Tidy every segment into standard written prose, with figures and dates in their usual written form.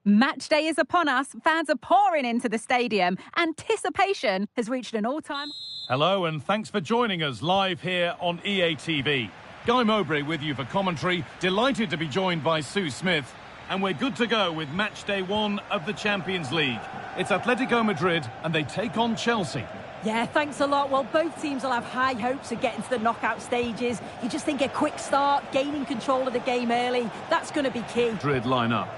Match day is upon us. Fans are pouring into the stadium. Anticipation has reached an all-time... Hello and thanks for joining us live here on EA TV. Guy Mowbray with you for commentary. Delighted to be joined by Sue Smith. And we're good to go with match day 1 of the Champions League. It's Atletico Madrid and they take on Chelsea. Yeah, thanks a lot. Well, both teams will have high hopes of getting to the knockout stages. You just think a quick start, gaining control of the game early, that's going to be key. Madrid line up.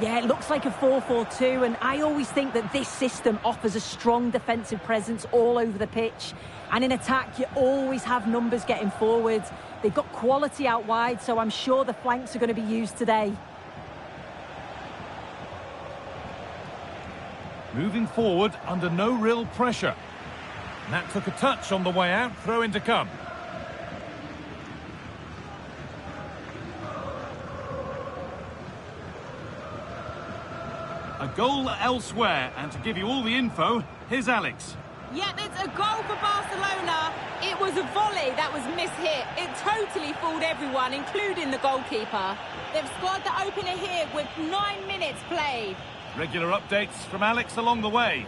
Yeah, it looks like a 4-4-2, and I always think that this system offers a strong defensive presence all over the pitch. And in attack, you always have numbers getting forward. They've got quality out wide, so I'm sure the flanks are going to be used today. Moving forward under no real pressure. And that took a touch on the way out, throw in to come. A goal elsewhere, and to give you all the info, here's Alex. Yeah, it's a goal for Barcelona. It was a volley that was mishit. It totally fooled everyone, including the goalkeeper. They've scored the opener here with 9 minutes played. Regular updates from Alex along the way.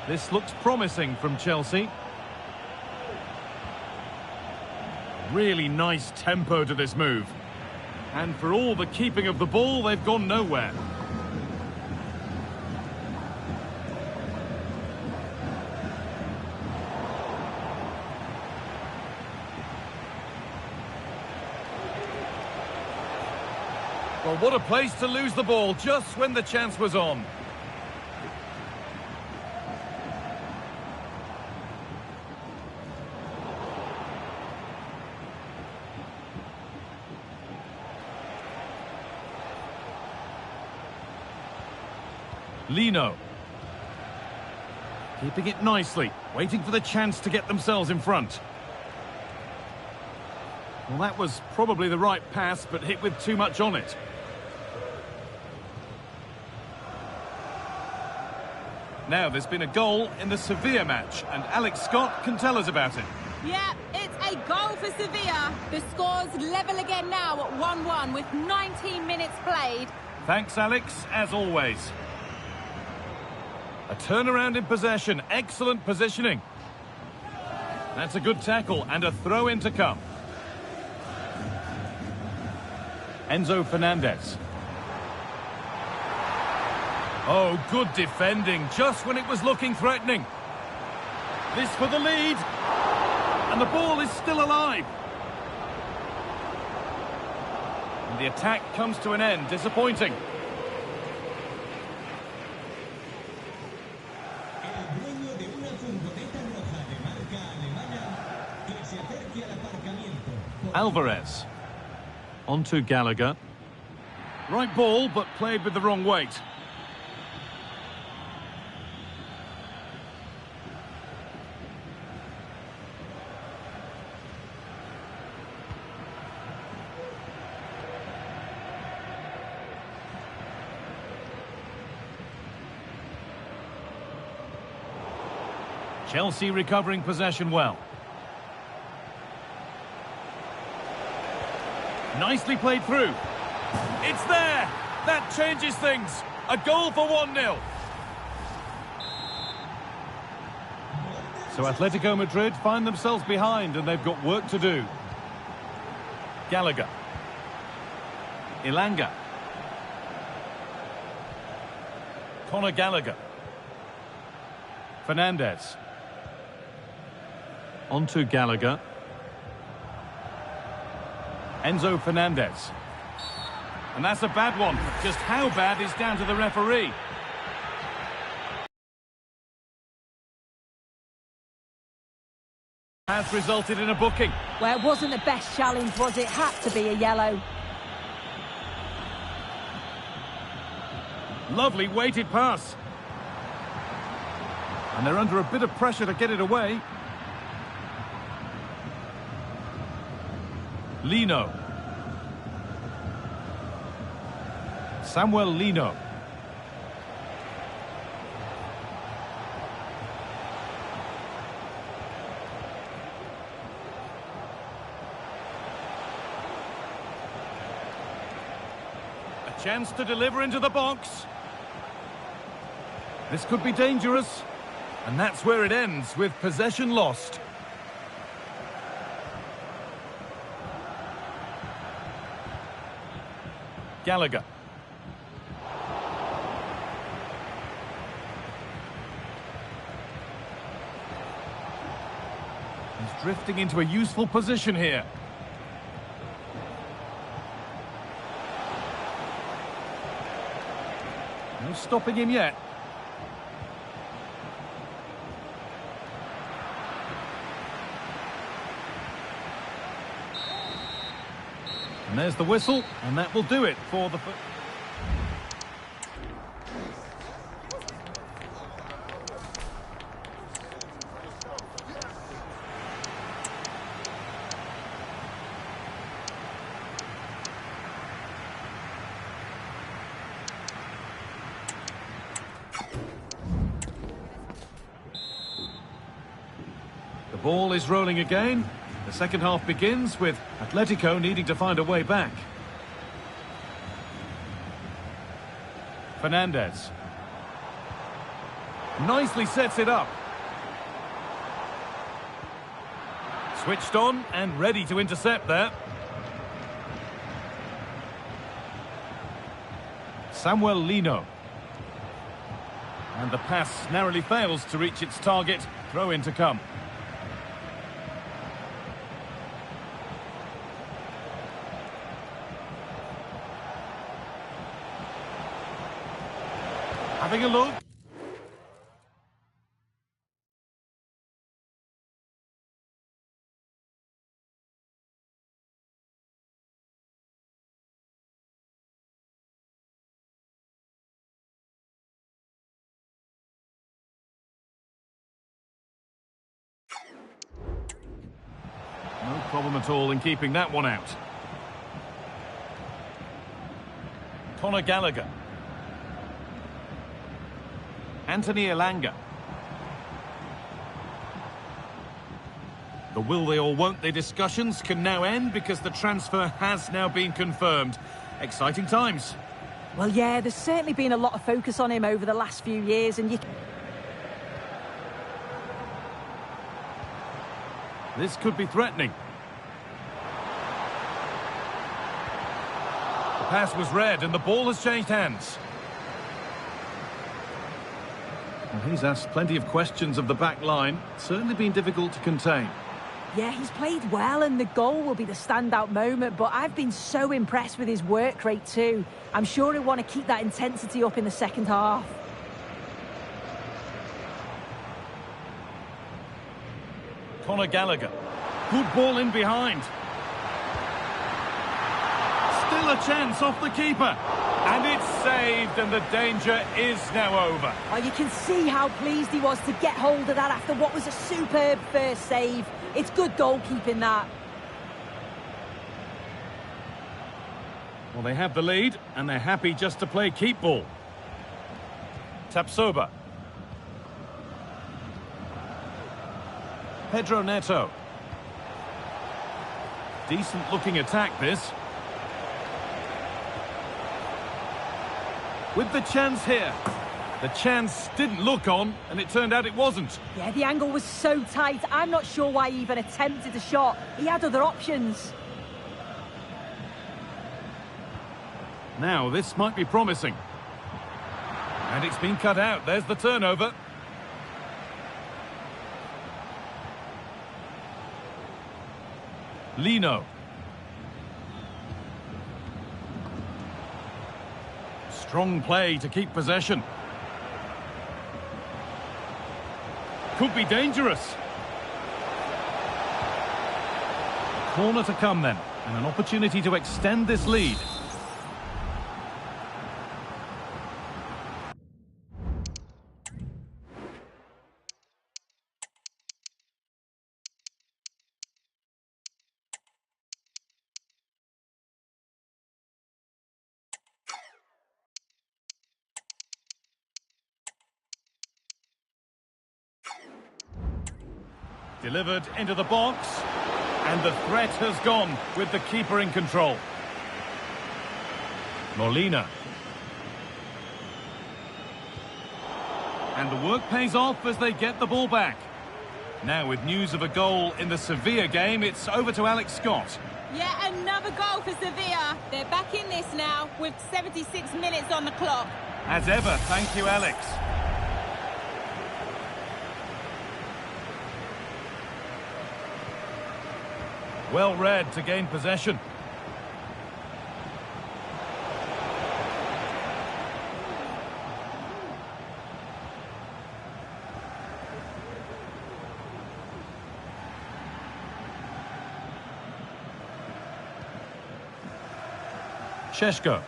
This looks promising from Chelsea. Really nice tempo to this move. And for all the keeping of the ball, they've gone nowhere. Well, what a place to lose the ball just when the chance was on. Lino. Keeping it nicely, waiting for the chance to get themselves in front. Well, that was probably the right pass, but hit with too much on it. Now, there's been a goal in the Sevilla match, and Alex Scott can tell us about it. Yeah, it's a goal for Sevilla. The score's level again now at 1-1 with 19 minutes played. Thanks, Alex, as always. A turnaround in possession, excellent positioning. That's a good tackle, and a throw in to come. Enzo Fernandez. Oh, good defending, just when it was looking threatening. This for the lead. And the ball is still alive. And the attack comes to an end, disappointing. Alvarez. On to Gallagher. Right ball, but played with the wrong weight. Chelsea recovering possession well. Nicely played through. It's there! That changes things. A goal for 1-0. So Atletico Madrid find themselves behind and they've got work to do. Gallagher. Ilanga. Conor Gallagher. Fernandez. On to Gallagher. Enzo Fernandez. And that's a bad one. Just how bad is down to the referee. Has resulted in a booking. Well, it wasn't the best challenge, was it? Had to be a yellow. Lovely weighted pass. And they're under a bit of pressure to get it away. Lino. Samuel Lino. Chance to deliver into the box. This could be dangerous. And that's where it ends, with possession lost. Gallagher. He's drifting into a useful position here. No stopping him yet. And there's the whistle, and that will do it for the... The ball is rolling again. The second half begins with Atletico needing to find a way back. Fernandez. Nicely sets it up. Switched on and ready to intercept there. Samuel Lino. And the pass narrowly fails to reach its target. Throw in to come. Having a look. No problem at all in keeping that one out. Conor Gallagher. Anthony Elanga. The will they or won't they discussions can now end because the transfer has now been confirmed. Exciting times. Well, yeah, there's certainly been a lot of focus on him over the last few years, and This could be threatening. The pass was read and the ball has changed hands. Well, he's asked plenty of questions of the back line. Certainly been difficult to contain. Yeah, he's played well, and the goal will be the standout moment, but I've been so impressed with his work rate too. I'm sure he'll want to keep that intensity up in the second half. Conor Gallagher. Good ball in behind. Still a chance off the keeper. And it's saved, and the danger is now over. Oh, you can see how pleased he was to get hold of that after what was a superb first save. It's good goalkeeping, that. Well, they have the lead, and they're happy just to play keep ball. Tapsoba. Pedro Neto. Decent looking attack, this. With the chance here. The chance didn't look on, and it turned out it wasn't. Yeah, the angle was so tight. I'm not sure why he even attempted a shot. He had other options. Now, this might be promising. And it's been cut out. There's the turnover. Lino. Strong play to keep possession. Could be dangerous. Corner to come then, and an opportunity to extend this lead. Delivered into the box, and the threat has gone with the keeper in control. Molina. And the work pays off as they get the ball back. Now with news of a goal in the Sevilla game, it's over to Alex Scott. Yeah, another goal for Sevilla. They're back in this now with 76 minutes on the clock. As ever, thank you, Alex. Well read to gain possession. Šeško.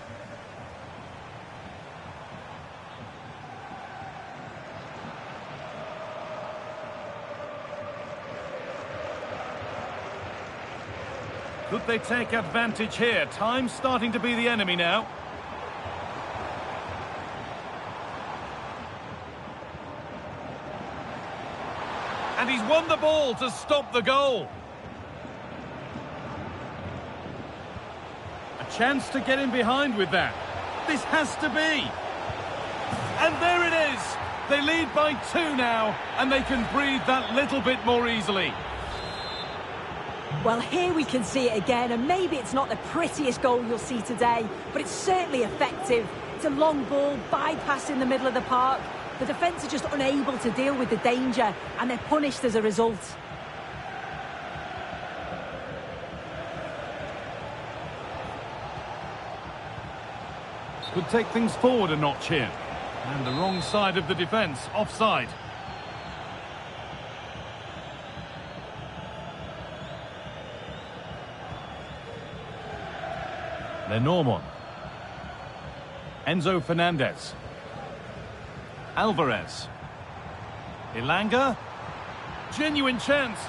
Could they take advantage here? Time's starting to be the enemy now. And he's won the ball to stop the goal. A chance to get in behind with that. This has to be. And there it is. They lead by 2 now, and they can breathe that little bit more easily. Well, here we can see it again, and maybe it's not the prettiest goal you'll see today, but it's certainly effective. It's a long ball, bypassing the middle of the park. The defence are just unable to deal with the danger, and they're punished as a result. Could take things forward a notch here. And the wrong side of the defence, offside. Lenormand. Enzo Fernandez. Alvarez. Elanga. Genuine chance.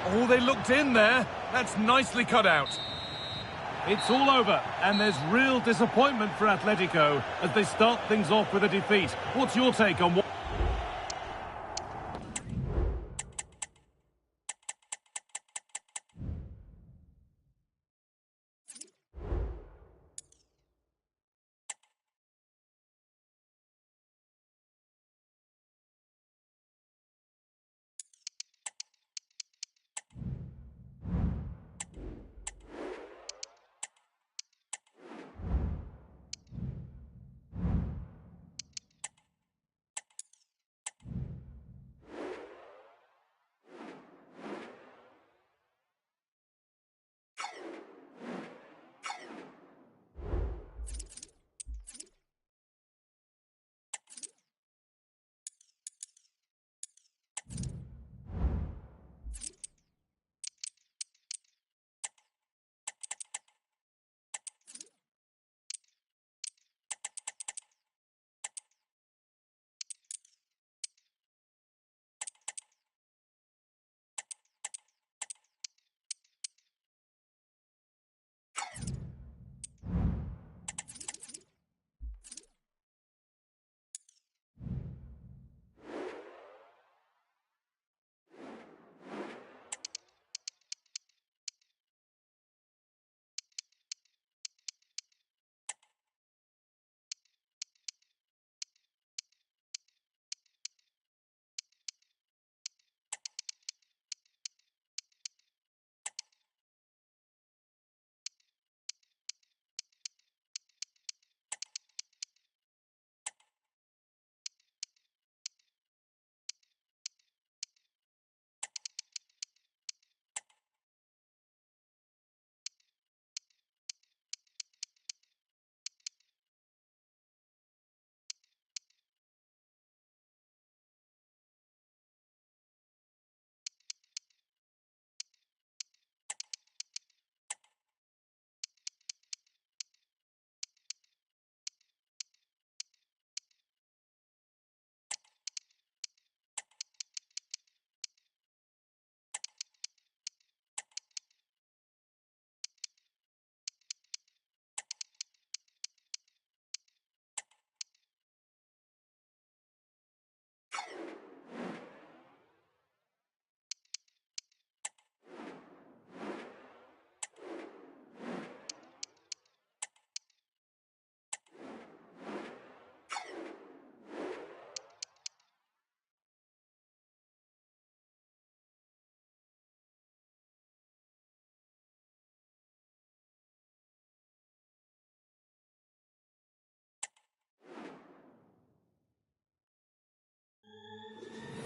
Oh, they looked in there. That's nicely cut out. It's all over, and there's real disappointment for Atletico as they start things off with a defeat. What's your take on what...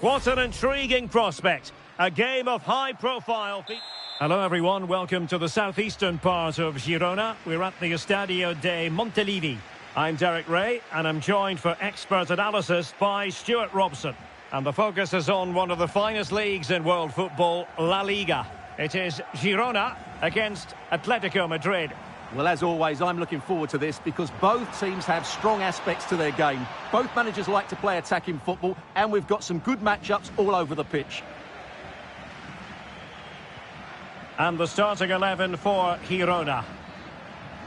What an intriguing prospect. A game of high profile. Hello everyone, welcome to the southeastern part of Girona. We're at the Estadio de Montilivi. I'm Derek Ray and I'm joined for expert analysis by Stuart Robson. And the focus is on one of the finest leagues in world football, La Liga. It is Girona against Atletico Madrid. Well, as always, I'm looking forward to this because both teams have strong aspects to their game. Both managers like to play attacking football, and we've got some good matchups all over the pitch. And the starting 11 for Girona.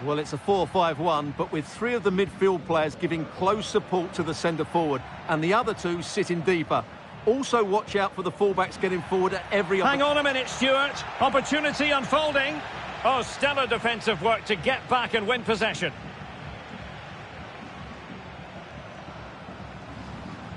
Well, it's a 4-5-1, but with three of the midfield players giving close support to the centre-forward, and the other two sitting deeper. Also watch out for the fullbacks getting forward at every... Hang on a minute, Stuart. Opportunity unfolding. Oh, stellar defensive work to get back and win possession.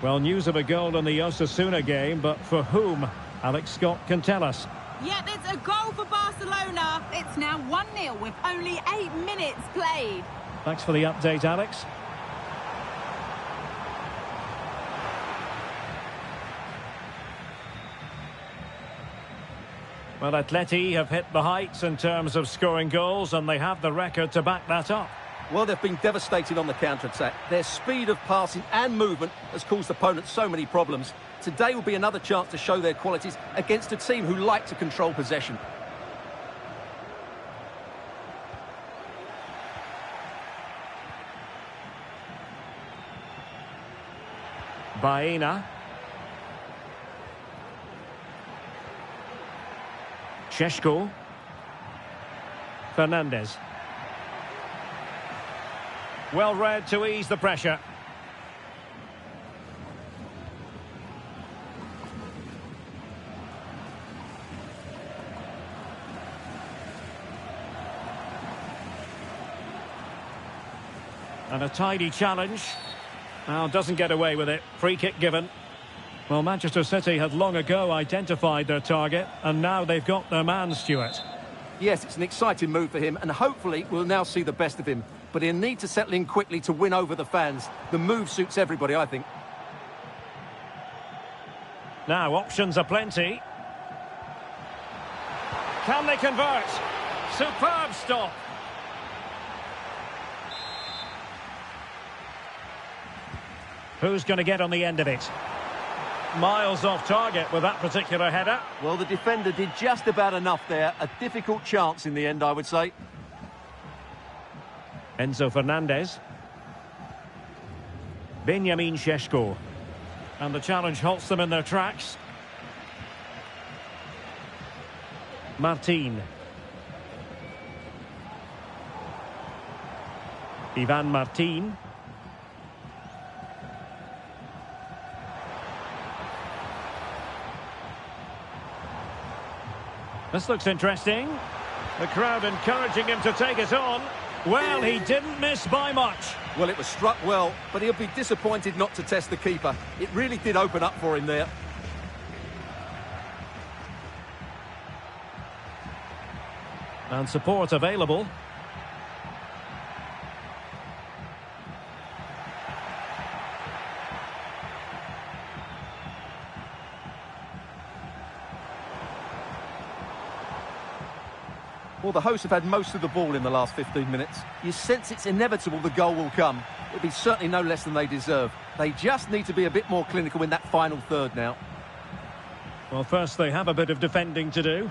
Well, news of a goal in the Osasuna game, but for whom? Alex Scott can tell us. Yep, it's a goal for Barcelona. It's now 1-0 with only 8 minutes played. Thanks for the update, Alex. Well, Atleti have hit the heights in terms of scoring goals, and they have the record to back that up. Well, they've been devastated on the counter-attack. Their speed of passing and movement has caused opponents so many problems. Today will be another chance to show their qualities against a team who like to control possession. Baena. Šeško. Fernandez. Well read to ease the pressure. And a tidy challenge. Now doesn't get away with it. Free kick given. Well, Manchester City had long ago identified their target, and now they've got their man, Stuart. Yes, it's an exciting move for him, and hopefully we'll now see the best of him. But he'll need to settle in quickly to win over the fans. The move suits everybody, I think. Now, options are plenty. Can they convert? Superb stop. Who's going to get on the end of it? Miles off target with that particular header. Well, the defender did just about enough there. A difficult chance in the end, I would say. Enzo Fernandez. Benjamin Šeško. And the challenge halts them in their tracks. Martin. Ivan Martin. This looks interesting. The crowd encouraging him to take it on. Well, he didn't miss by much. Well, it was struck well, but he'll be disappointed not to test the keeper. It really did open up for him there. And support available. Well, the hosts have had most of the ball in the last 15 minutes. You sense it's inevitable the goal will come. It'll be certainly no less than they deserve. They just need to be a bit more clinical in that final third now. Well, first they have a bit of defending to do.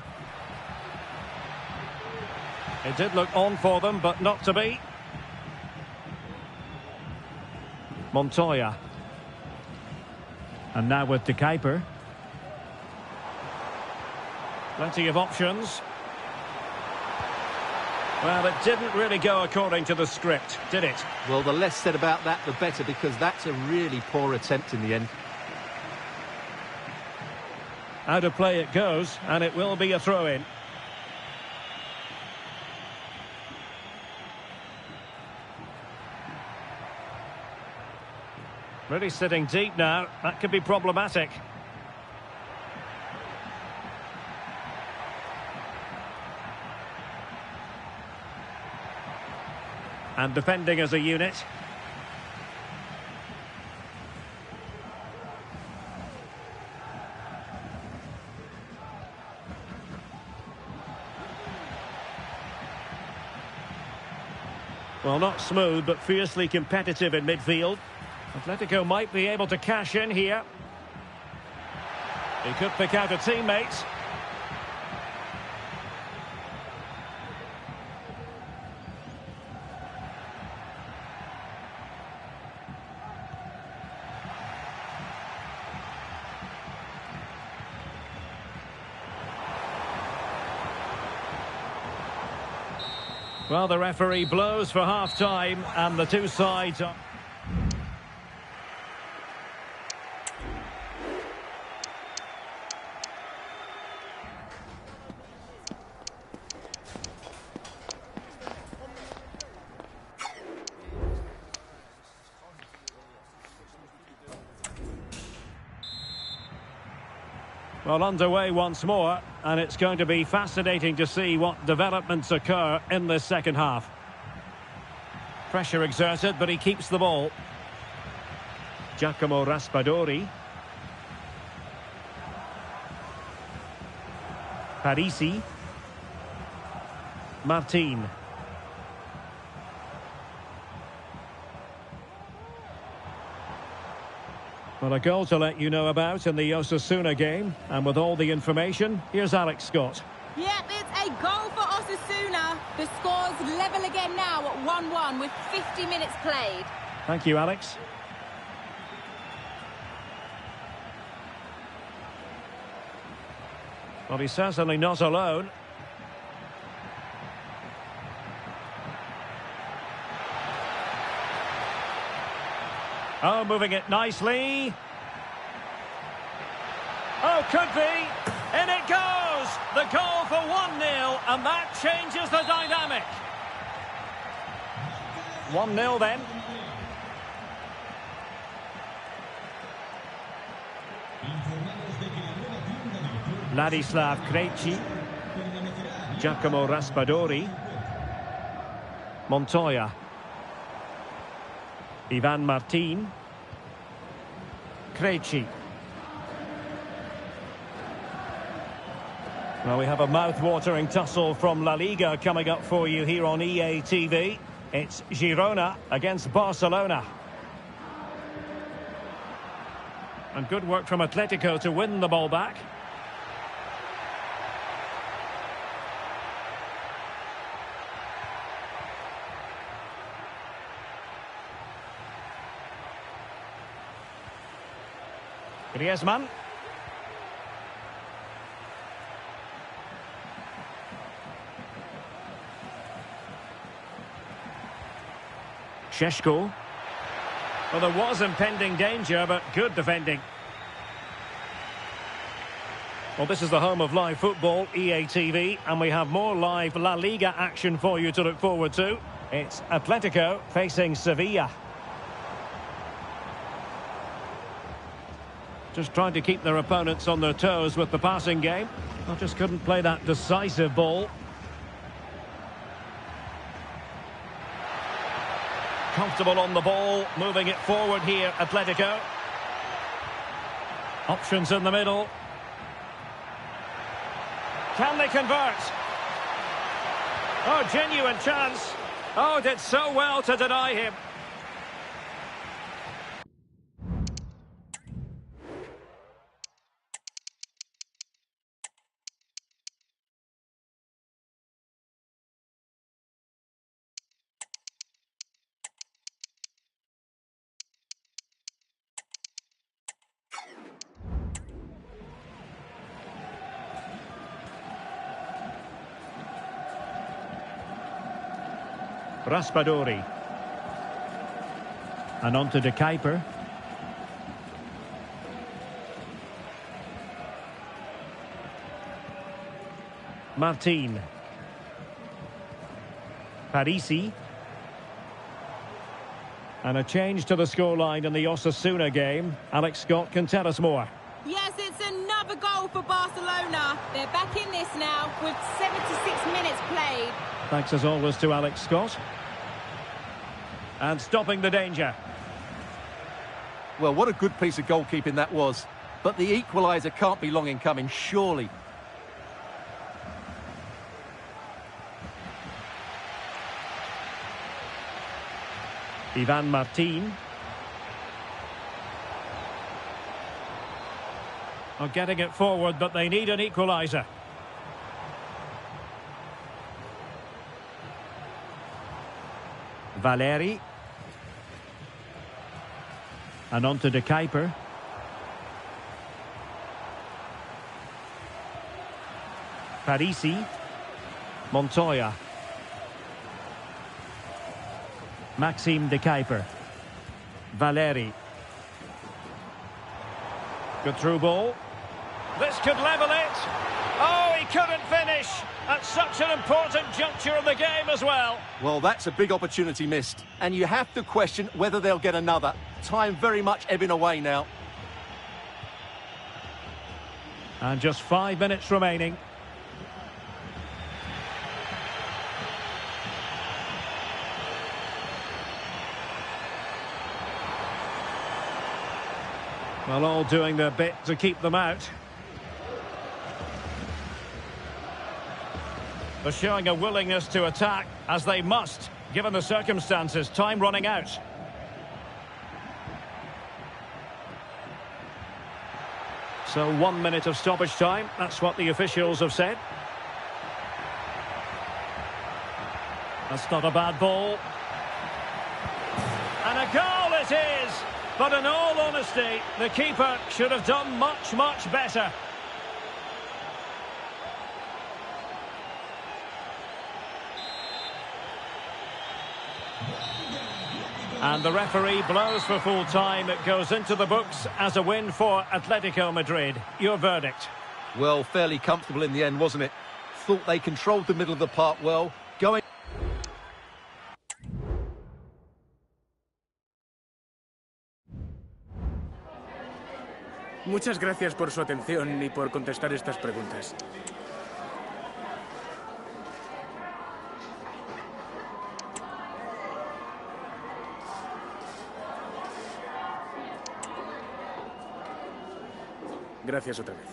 It did look on for them, but not to be. Montoya. And now with De Kuiper. Plenty of options. Well, it didn't really go according to the script, did it? Well, the less said about that, the better, because that's a really poor attempt in the end. Out of play it goes, and it will be a throw-in. Really sitting deep now. That could be problematic. And defending as a unit. Well, not smooth, but fiercely competitive in midfield. Atletico might be able to cash in here. He could pick out a teammate. Well, the referee blows for half-time, and the two sides are... Well, underway once more, and it's going to be fascinating to see what developments occur in this second half. Pressure exerted, but he keeps the ball. Giacomo Raspadori. Parisi. Martin. Well, a goal to let you know about in the Osasuna game. And with all the information, here's Alex Scott. Yep, it's a goal for Osasuna. The score's level again now at 1-1 with 50 minutes played. Thank you, Alex. Well, he's certainly not alone. Oh, moving it nicely. Oh, could be. In it goes. The goal for 1-0, and that changes the dynamic. 1-0 then. Ladislav Krejci. Giacomo Raspadori. Montoya. Ivan Martin. Krejci. Well, we have a mouth-watering tussle from La Liga coming up for you here on EA TV. It's Girona against Barcelona. And good work from Atletico to win the ball back. Griezmann. Šeško. Well, there was impending danger, but good defending. Well, this is the home of live football, EA TV, and we have more live La Liga action for you to look forward to. It's Atletico facing Sevilla. Just trying to keep their opponents on their toes with the passing game. They just couldn't play that decisive ball. Comfortable on the ball, moving it forward here, Atletico. Options in the middle. Can they convert? Oh, genuine chance. Oh, did so well to deny him. Raspadori. And on to De Kuyper. Martin. Parisi. And a change to the scoreline in the Osasuna game. Alex Scott can tell us more. Yes, it's another goal for Barcelona. They're back in this now with 76 minutes played. Thanks as always to Alex Scott. And stopping the danger. Well, what a good piece of goalkeeping that was. But the equaliser can't be long in coming, surely. Ivan Martin. Are getting it forward, but they need an equaliser. Valeri. And on to De Kuyper. Parisi. Montoya. Maxime De Kuyper. Valeri. Good through ball. This could level it. Oh, he couldn't finish at such an important juncture of the game as well. Well, that's a big opportunity missed. And you have to question whether they'll get another. Time very much ebbing away now. And just 5 minutes remaining. Well, all doing their bit to keep them out. They're showing a willingness to attack, as they must, given the circumstances. Time running out. So 1 minute of stoppage time. That's what the officials have said. That's not a bad ball. And a goal it is! But in all honesty, the keeper should have done much, much better. And the referee blows for full time. It goes into the books as a win for Atletico Madrid. Your verdict? Well, fairly comfortable in the end, wasn't it? Thought they controlled the middle of the park well. Going... Muchas gracias por su atención y por contestar estas preguntas. Gracias otra vez.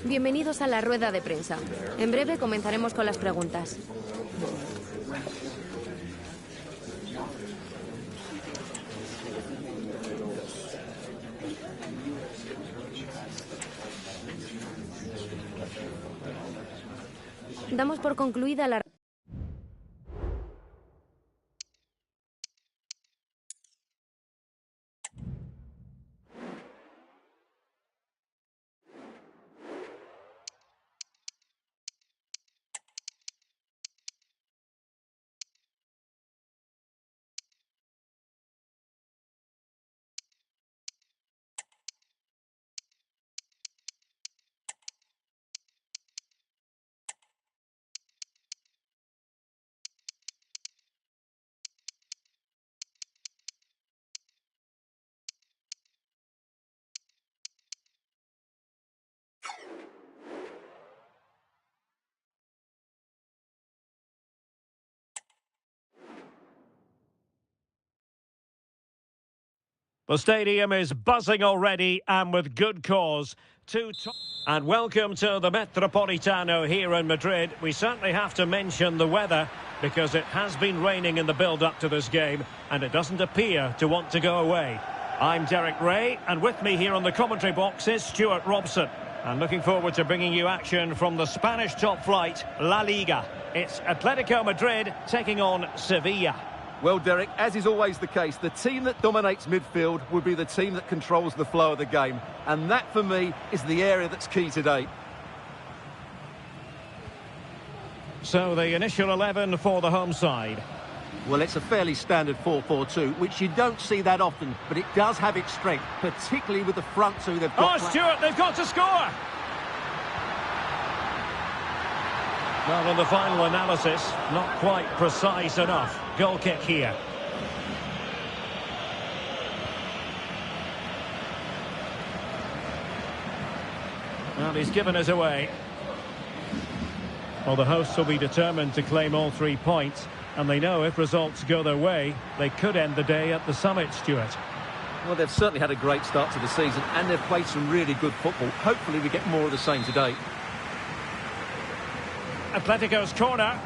Bienvenidos a la rueda de prensa. En breve comenzaremos con las preguntas. Damos por concluida la... The stadium is buzzing already, and with good cause. And welcome to the Metropolitano here in Madrid. We certainly have to mention the weather, because it has been raining in the build-up to this game, and it doesn't appear to want to go away. I'm Derek Ray, and with me here on the commentary box is Stuart Robson. I'm looking forward to bringing you action from the Spanish top flight, La Liga. It's Atletico Madrid taking on Sevilla. Well, Derek, as is always the case, the team that dominates midfield will be the team that controls the flow of the game. And that, for me, is the area that's key today. So the initial 11 for the home side. Well, it's a fairly standard 4-4-2, which you don't see that often, but it does have its strength, particularly with the front two they've got. Oh, Stuart, they've got to score! Well, in the final analysis, not quite precise enough. Goal kick here. Well, he's given us away. Well, the hosts will be determined to claim all 3 points, and they know if results go their way, they could end the day at the summit, Stuart. Well, they've certainly had a great start to the season, and they've played some really good football. Hopefully we get more of the same today. Atletico's corner.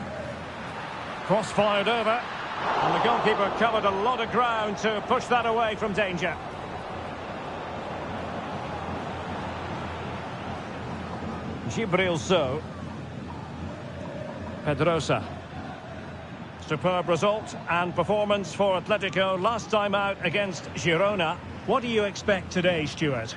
Cross fired over. And the goalkeeper covered a lot of ground to push that away from danger. Gibril So. Pedrosa. Superb result and performance for Atletico last time out against Girona. What do you expect today, Stuart?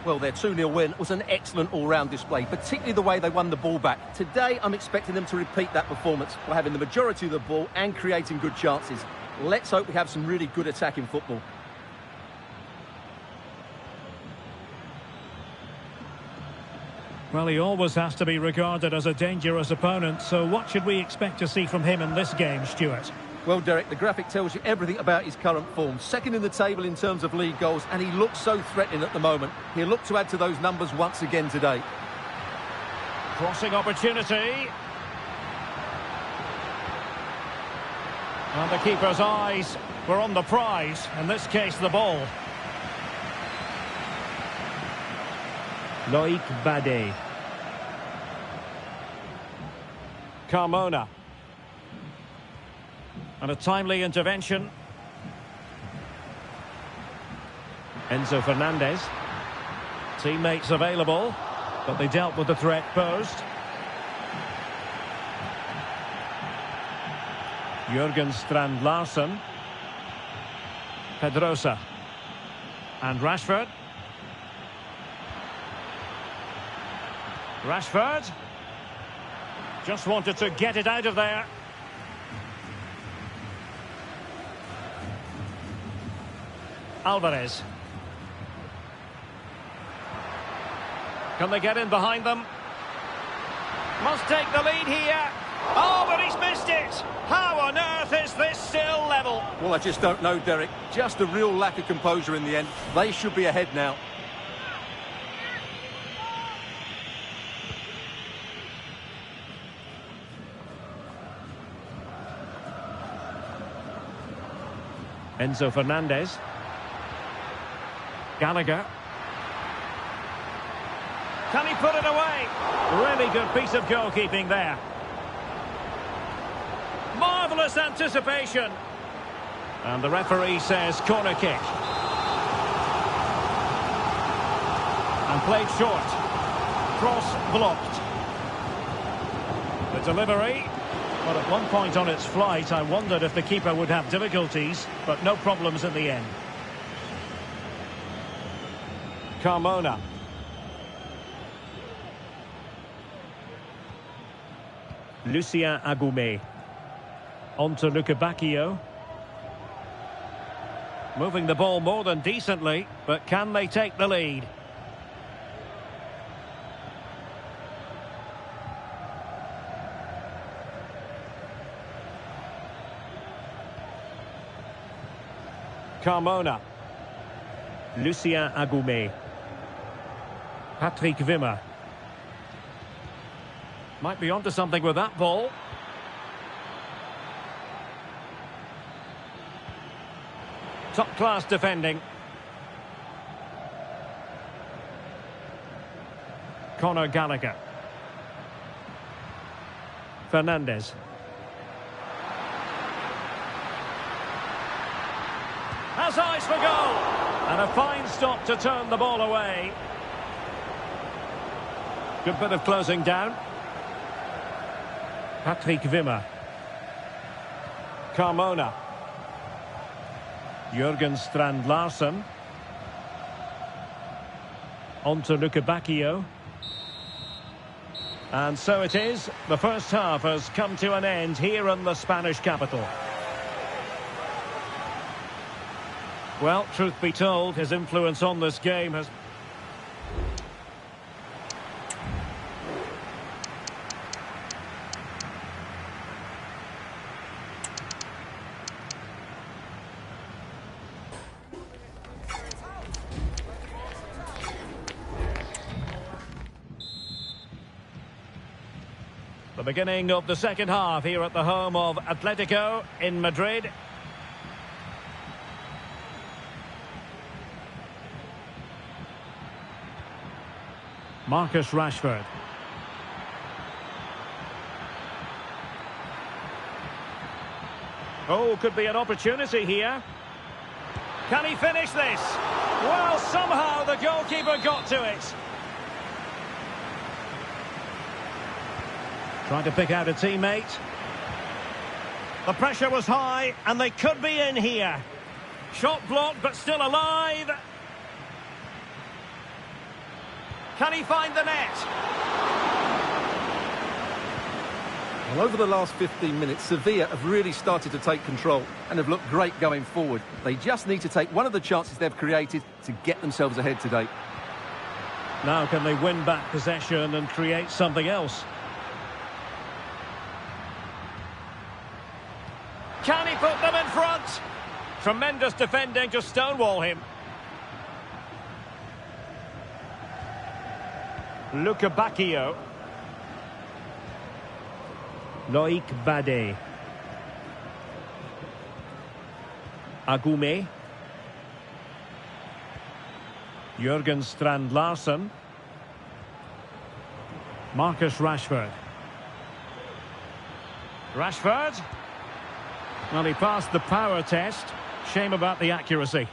Well, their 2-0 win was an excellent all-round display, particularly the way they won the ball back. Today, I'm expecting them to repeat that performance by having the majority of the ball and creating good chances. Let's hope we have some really good attacking football. Well, he always has to be regarded as a dangerous opponent, so what should we expect to see from him in this game, Stuart? Well, Derek, the graphic tells you everything about his current form. Second in the table in terms of league goals, and he looks so threatening at the moment. He'll look to add to those numbers once again today. Crossing opportunity. And the keeper's eyes were on the prize, in this case the ball. Loic Bade. Carmona. And a timely intervention. Enzo Fernandez. Teammates available, but they dealt with the threat posed. Jurgen Strand Larsen. Pedrosa. And Rashford. Rashford. Just wanted to get it out of there. Alvarez. Can they get in behind them? Must take the lead here. Oh, but he's missed it. How on earth is this still level? Well, I just don't know, Derek. Just a real lack of composure in the end. They should be ahead now. Enzo Fernandez. Gallagher. Can he put it away? Really good piece of goalkeeping there. Marvellous anticipation. And the referee says corner kick. And played short. Cross blocked. The delivery. Well, at one point on its flight, I wondered if the keeper would have difficulties, but no problems in the end. Carmona. Lucien Agoumé. On to Luca Bacchio. Moving the ball more than decently, but can they take the lead? Carmona. Lucien Agoumé. Patrick Wimmer. Might be onto something with that ball. Top-class defending. Conor Gallagher. Fernandez. Has eyes for goal. And a fine stop to turn the ball away. Good bit of closing down. Patrick Wimmer. Carmona. Jürgen Strand Larsen. On to Luca Bacchio. And so it is. The first half has come to an end here in the Spanish capital. Well, truth be told, his influence on this game has... The beginning of the second half here at the home of Atletico in Madrid. Marcus Rashford. Oh, could be an opportunity here. Can he finish this? Well, somehow the goalkeeper got to it. Trying to pick out a teammate. The pressure was high, and they could be in here. Shot blocked, but still alive. Can he find the net? Well, over the last 15 minutes, Sevilla have really started to take control and have looked great going forward. They just need to take one of the chances they've created to get themselves ahead today. Now can they win back possession and create something else? Can he put them in front? Tremendous defending to stonewall him. Luca Bacchio. Loic Bade. Agume. Jürgen Strand Larsen. Marcus Rashford. Rashford. Well, he passed the power test. Shame about the accuracy.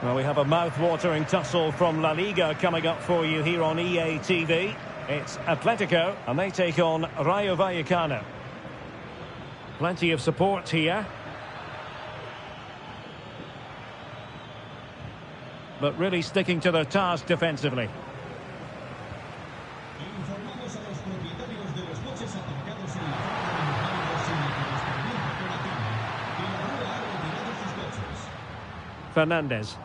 Well, we have a mouth-watering tussle from La Liga coming up for you here on EA TV. It's Atletico, and they take on Rayo Vallecano. Plenty of support here. But really sticking to their task defensively. Fernandez.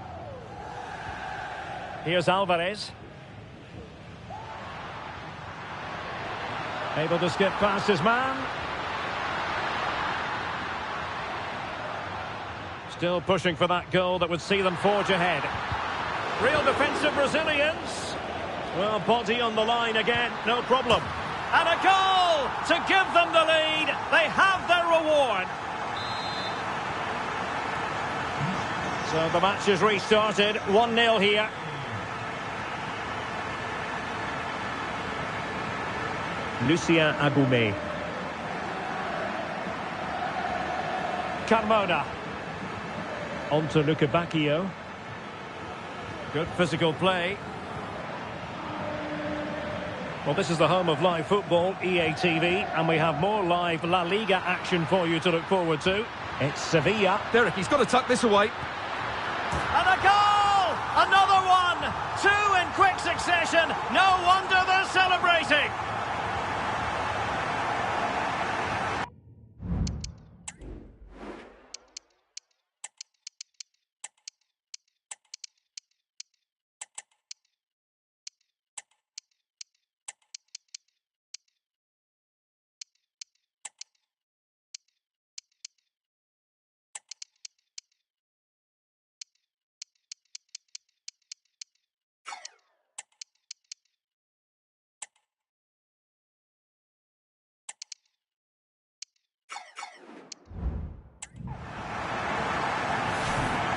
Here's Alvarez. Able to skip past his man. Still pushing for that goal that would see them forge ahead. Real defensive resilience. Well, body on the line again, no problem. And a goal to give them the lead. They have their reward. So the match is restarted. 1-0 here. Lucien Agoumé. Carmona. On to Luca Bacchio. Good physical play. Well, this is the home of live football, EA TV, and we have more live La Liga action for you to look forward to. It's Sevilla. Derek, he's got to tuck this away. And a goal! Another one! Two in quick succession. No wonder they're celebrating.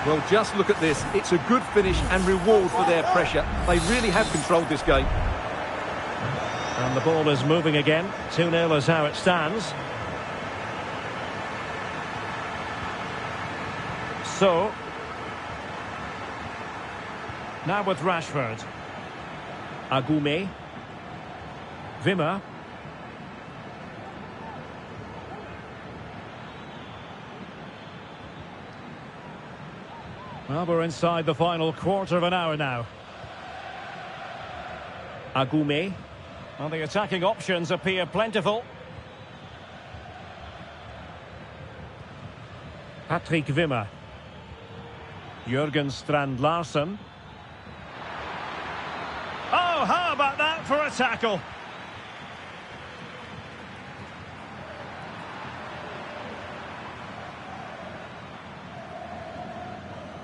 Well, just look at this. It's a good finish and reward for their pressure. They really have controlled this game. And the ball is moving again. 2-0 is how it stands. So, now with Rashford. Agume. Wimmer. Well, we're inside the final quarter of an hour now. Agume. Well, the attacking options appear plentiful. Patrick Wimmer. Jurgen Strand Larsen. Oh, how about that for a tackle?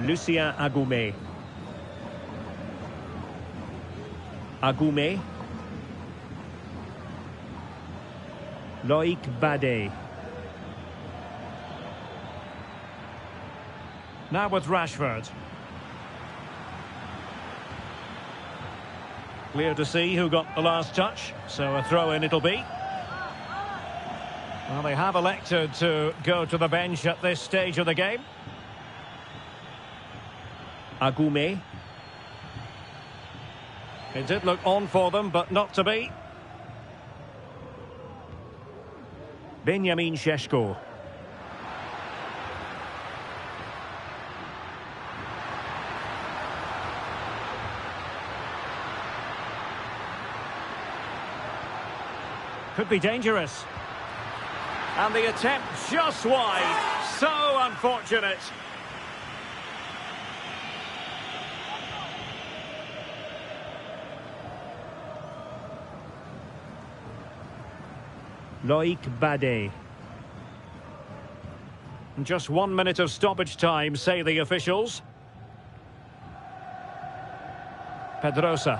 Lucien Agume. Agume. Loïc Badé. Now with Rashford. Clear to see who got the last touch, so a throw-in it'll be. Well, they have elected to go to the bench at this stage of the game. Agume. It did look on for them, but not to be. Benjamin Šeško. Could be dangerous. And the attempt just wide. So unfortunate. Loïc Badé. Just 1 minute of stoppage time, say the officials. Pedrosa.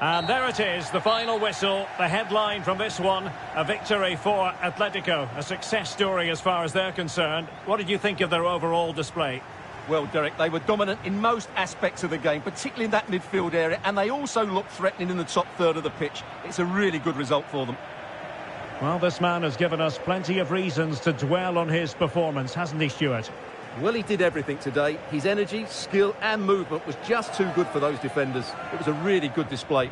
And there it is, the final whistle, the headline from this one, a victory for Atletico, a success story as far as they're concerned. What did you think of their overall display? Well, Derek, they were dominant in most aspects of the game, particularly in that midfield area, and they also looked threatening in the top third of the pitch. It's a really good result for them. Well, this man has given us plenty of reasons to dwell on his performance, hasn't he, Stuart? Well, he did everything today. His energy, skill and movement was just too good for those defenders. It was a really good display.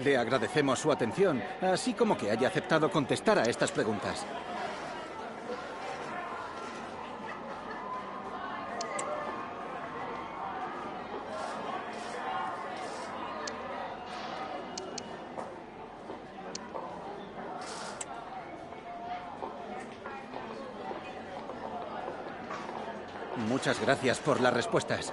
Le agradecemos su atención, así como que haya aceptado contestar a estas preguntas. Muchas gracias por las respuestas.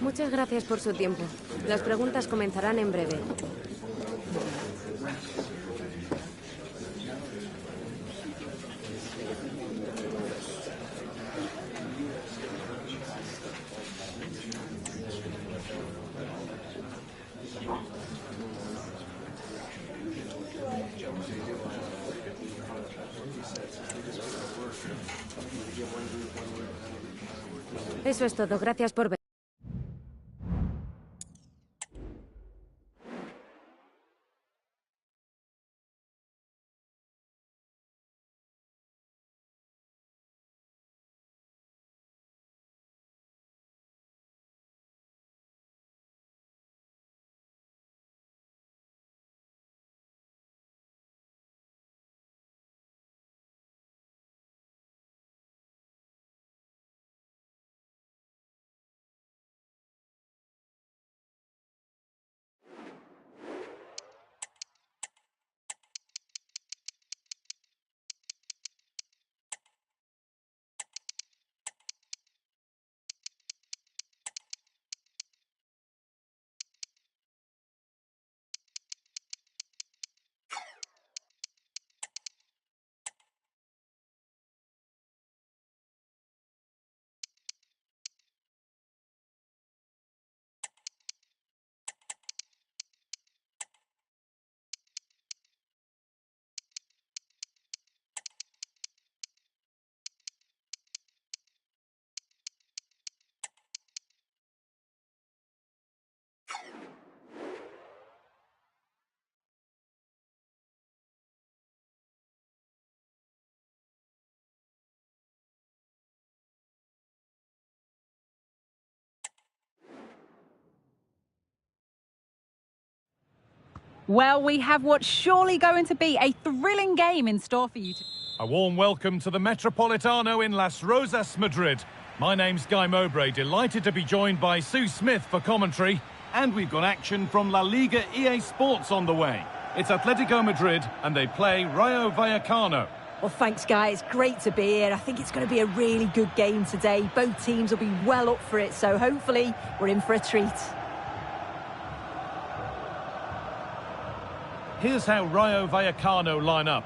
Muchas gracias por su tiempo. Las preguntas comenzarán en breve. Eso es todo. Gracias por ver. Well, we have what's surely going to be a thrilling game in store for you. A warm welcome to the Metropolitano in Las Rozas, Madrid. My name's Guy Mowbray, delighted to be joined by Sue Smith for commentary. And we've got action from La Liga EA Sports on the way. It's Atletico Madrid and they play Rayo Vallecano. Well, thanks, Guy. It's great to be here. I think it's going to be a really good game today. Both teams will be well up for it, so hopefully we're in for a treat. Here's how Rayo Vallecano line up.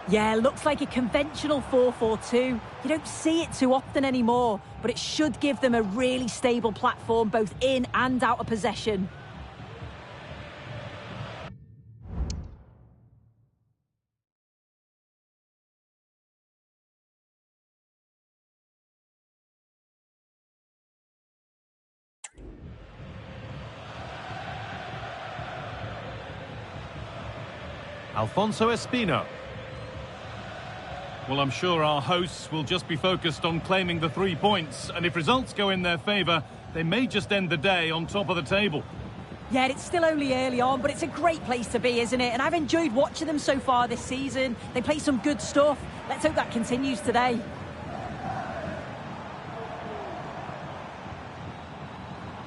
Yeah, looks like a conventional 4-4-2. You don't see it too often anymore, but it should give them a really stable platform both in and out of possession. Alfonso Espino. Well, I'm sure our hosts will just be focused on claiming the 3 points, and if results go in their favour, they may just end the day on top of the table. Yeah, it's still only early on, but it's a great place to be, isn't it? And I've enjoyed watching them so far this season. They play some good stuff. Let's hope that continues today.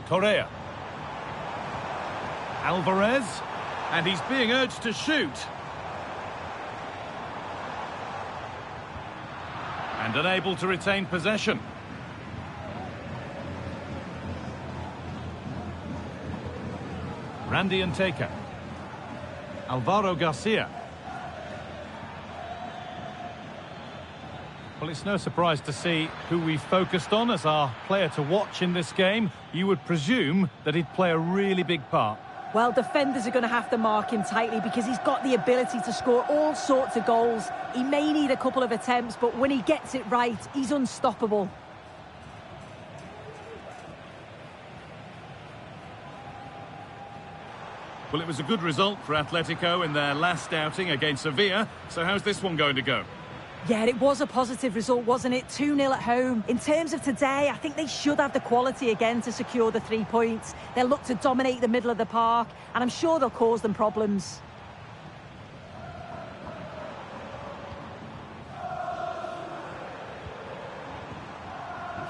Correa. Alvarez. And he's being urged to shoot. And unable to retain possession. Randy Nteka. Alvaro Garcia. Well, it's no surprise to see who we focused on as our player to watch in this game. You would presume that he'd play a really big part. Well, defenders are going to have to mark him tightly because he's got the ability to score all sorts of goals. He may need a couple of attempts, but when he gets it right, he's unstoppable. Well, it was a good result for Atletico in their last outing against Sevilla. So how's this one going to go? Yeah, it was a positive result, wasn't it? 2-0 at home. In terms of today, I think they should have the quality again to secure the 3 points. They'll look to dominate the middle of the park, and I'm sure they'll cause them problems.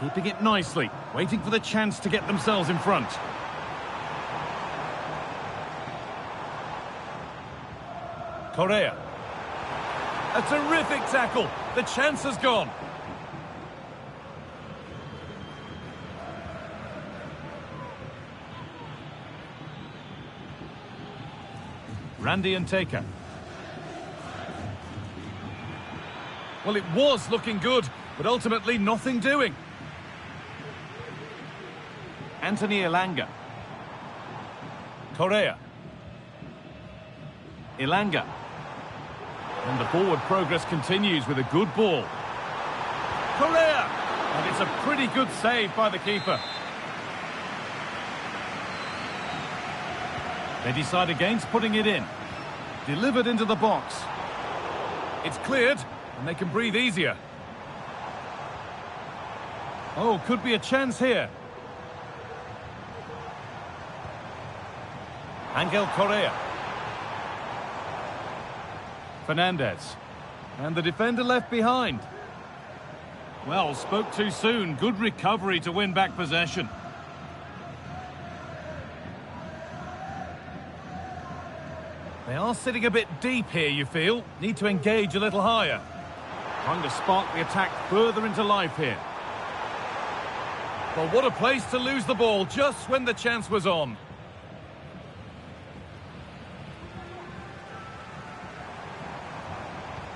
Keeping it nicely, waiting for the chance to get themselves in front. Correa. A terrific tackle. The chance has gone. Randy Nteka. Well, it was looking good, but ultimately nothing doing. Anthony Elanga. Correa. Elanga. And the forward progress continues with a good ball. Correa! And it's a pretty good save by the keeper. They decide against putting it in. Delivered into the box. It's cleared, and they can breathe easier. Oh, could be a chance here. Angel Correa. Fernandez. And the defender left behind. Well, spoke too soon. Good recovery to win back possession. They are sitting a bit deep here, you feel. Need to engage a little higher. Trying to spark the attack further into life here. Well, what a place to lose the ball just when the chance was on.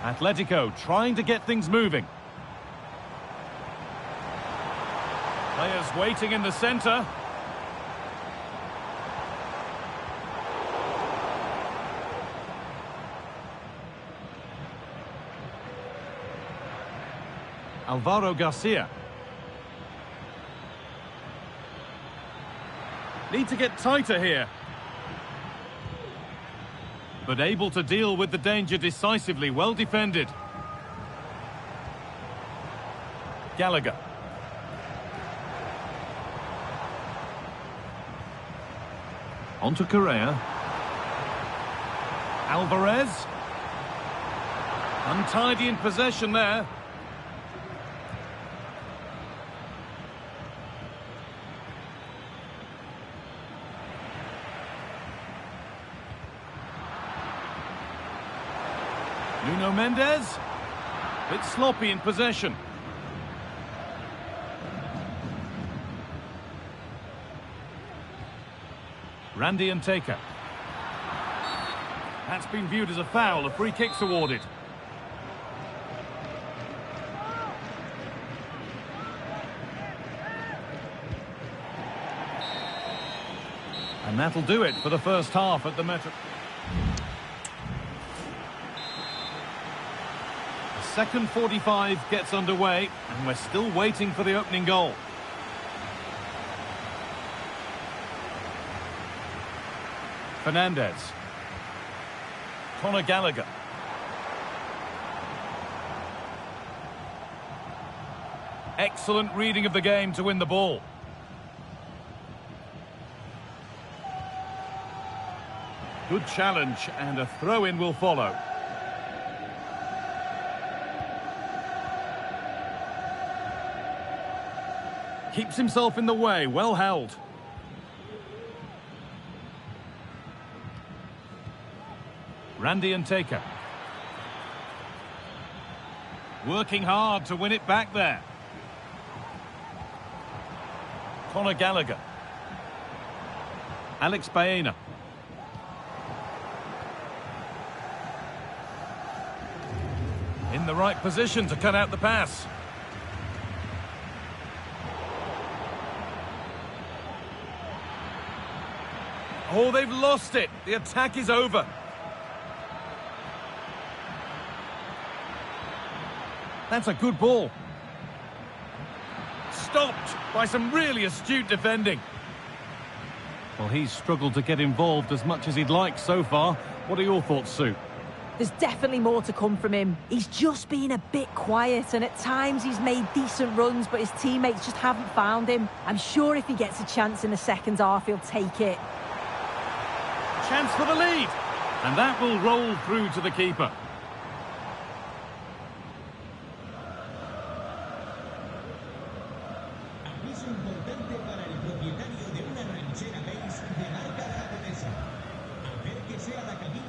Atletico trying to get things moving. Players waiting in the centre. Alvaro Garcia. Need to get tighter here. But able to deal with the danger decisively, well defended. Gallagher. On to Correa. Alvarez. Untidy in possession there. Nuno Mendes. Bit sloppy in possession. Randy and Taker. That's been viewed as a foul. A free kick's awarded. And that'll do it for the first half at the Metro. The second 45 gets underway, and we're still waiting for the opening goal. Fernandez. Conor Gallagher. Excellent reading of the game to win the ball. Good challenge, and a throw-in will follow. Keeps himself in the way, well held. Randy and Taker. Working hard to win it back there. Conor Gallagher. Alex Baena. In the right position to cut out the pass. Oh, they've lost it. The attack is over. That's a good ball. Stopped by some really astute defending. Well, he's struggled to get involved as much as he'd like so far. What are your thoughts, Sue? There's definitely more to come from him. He's just been a bit quiet, and at times he's made decent runs, but his teammates just haven't found him. I'm sure if he gets a chance in the second half, he'll take it. Chance for the lead. And that will roll through to the keeper.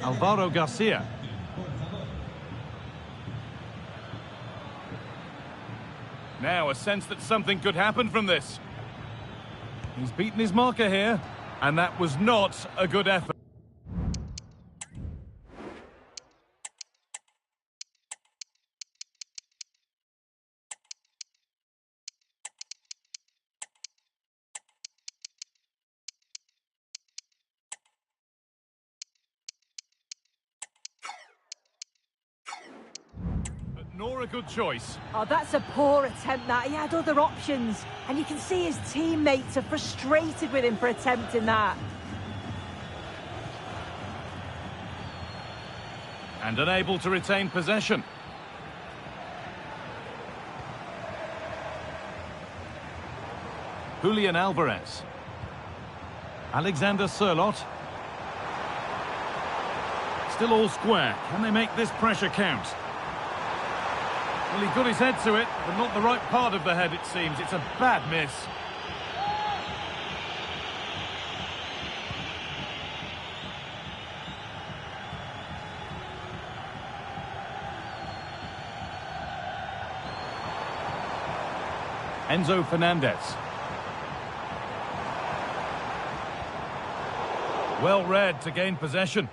Alvaro Garcia. Now a sense that something could happen from this. He's beaten his marker here, and that was not a good effort. Nor a good choice. Oh, that's a poor attempt, that. He had other options, and you can see his teammates are frustrated with him for attempting that. And unable to retain possession. Julian Alvarez. Alexander Sørloth. Still all square. Can they make this pressure count? Well, he got his head to it, but not the right part of the head, it seems. It's a bad miss. Enzo Fernandez. Well read to gain possession.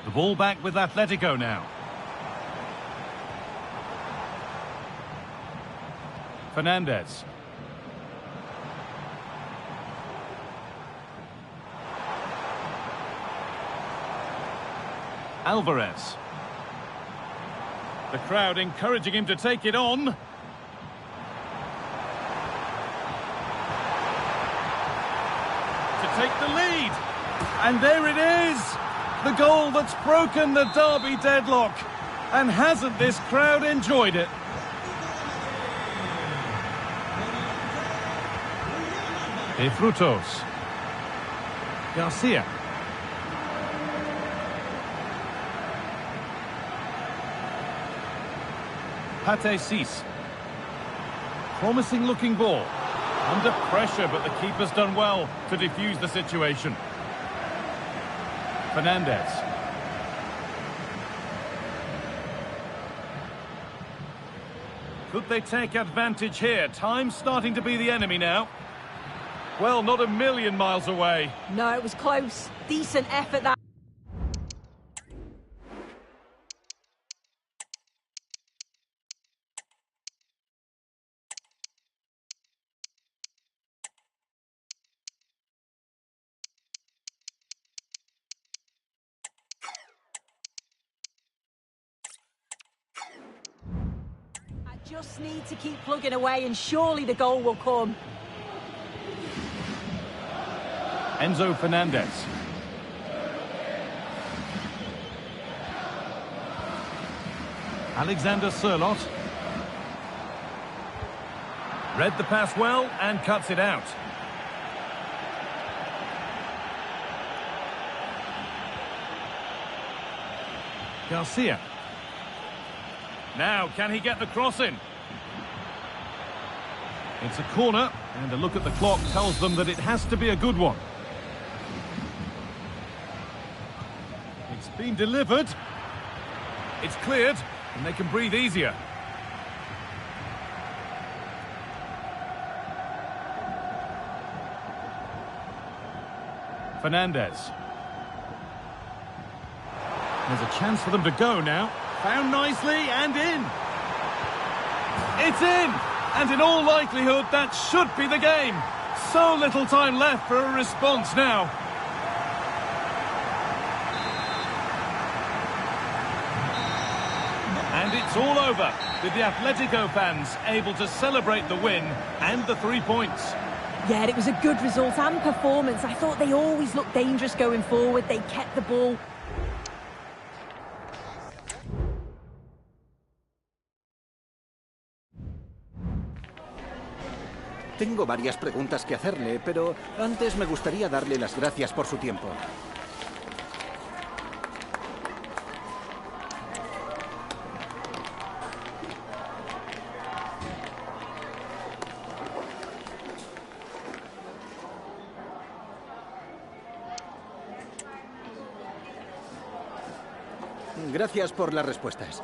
The ball back with Atletico now. Fernandez. Alvarez. The crowd encouraging him to take it on. To take the lead. And there it is. The goal that's broken the derby deadlock. And hasn't this crowd enjoyed it? De Frutos. Garcia. Pate Cis. Promising looking ball. Under pressure, but the keeper's done well to defuse the situation. Fernandez. Could they take advantage here? Time's starting to be the enemy now. Well, not a million miles away. No, it was close. Decent effort that. Just need to keep plugging away and surely the goal will come. Enzo Fernandez. Alexander Sørloth. Read the pass well and cuts it out. Garcia. Now, can he get the cross in? It's a corner, and a look at the clock tells them that it has to be a good one. It's been delivered. It's cleared, and they can breathe easier. Fernandez. There's a chance for them to go now. Found nicely and in. It's in! And in all likelihood, that should be the game. So little time left for a response now. And it's all over, with the Atletico fans able to celebrate the win and the 3 points. Yeah, it was a good result and performance. I thought they always looked dangerous going forward. They kept the ball. Tengo varias preguntas que hacerle, pero antes me gustaría darle las gracias por su tiempo. Gracias por las respuestas.